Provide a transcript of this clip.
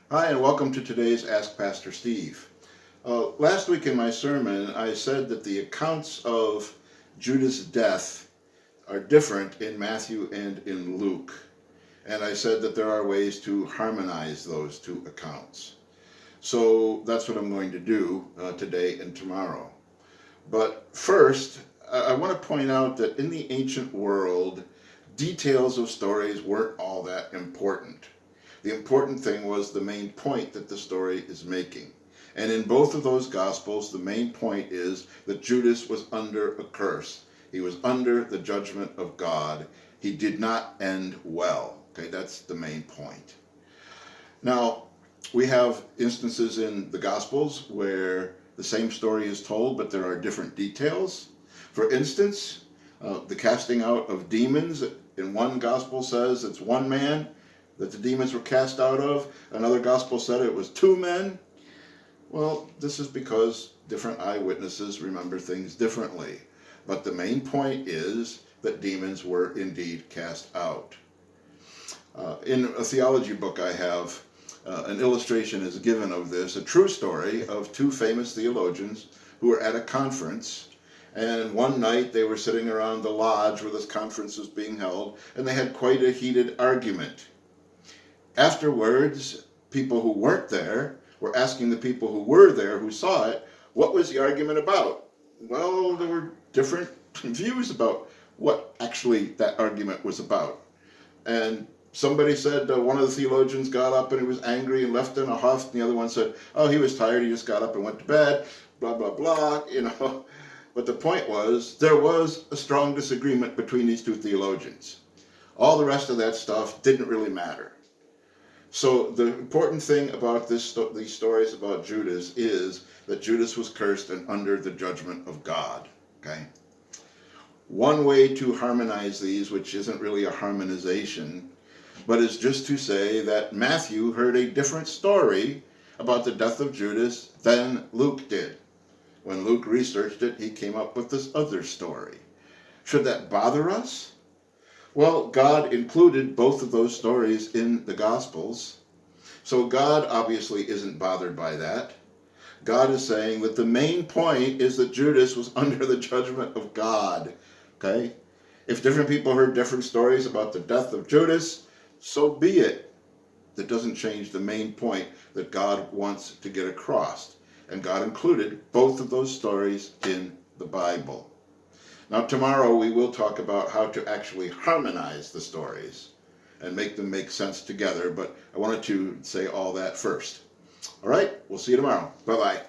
Hi, and welcome to today's Ask Pastor Steve. Last week in my sermon, I said that the accounts of Judas' death are different in Matthew and in Luke. And I said that there are ways to harmonize those two accounts. So that's what I'm going to do today and tomorrow. But first, I want to point out that in the ancient world, details of stories weren't all that important. The important thing was the main point that the story is making. And in both of those Gospels, the main point is that Judas was under a curse. He was under the judgment of God. He did not end well. Okay, that's the main point. Now, we have instances in the Gospels where the same story is told, but there are different details. For instance, the casting out of demons in one Gospel says it's one man that the demons were cast out of. Another Gospel said it was two men. Well, this is because different eyewitnesses remember things differently. But the main point is that demons were indeed cast out. In a theology book I have, an illustration is given of this, a true story of two famous theologians who were at a conference, and one night they were sitting around the lodge where this conference was being held, and they had quite a heated argument. Afterwards, people who weren't there were asking the people who were there, who saw it, what was the argument about? Well, there were different views about what actually that argument was about. And somebody said one of the theologians got up and he was angry and left in a huff, and the other one said, oh, he was tired, he just got up and went to bed, blah, blah, blah, But the point was, there was a strong disagreement between these two theologians. All the rest of that stuff didn't really matter. So the important thing about these stories about Judas is that Judas was cursed and under the judgment of God. Okay. One way to harmonize these, which isn't really a harmonization, but is just to say that Matthew heard a different story about the death of Judas than Luke did. When Luke researched it, he came up with this other story. Should that bother us? Well, God included both of those stories in the Gospels. So God obviously isn't bothered by that. God is saying that the main point is that Judas was under the judgment of God. Okay? If different people heard different stories about the death of Judas, so be it. That doesn't change the main point that God wants to get across. And God included both of those stories in the Bible. Now, tomorrow we will talk about how to actually harmonize the stories and make them make sense together, but I wanted to say all that first. All right, we'll see you tomorrow. Bye-bye.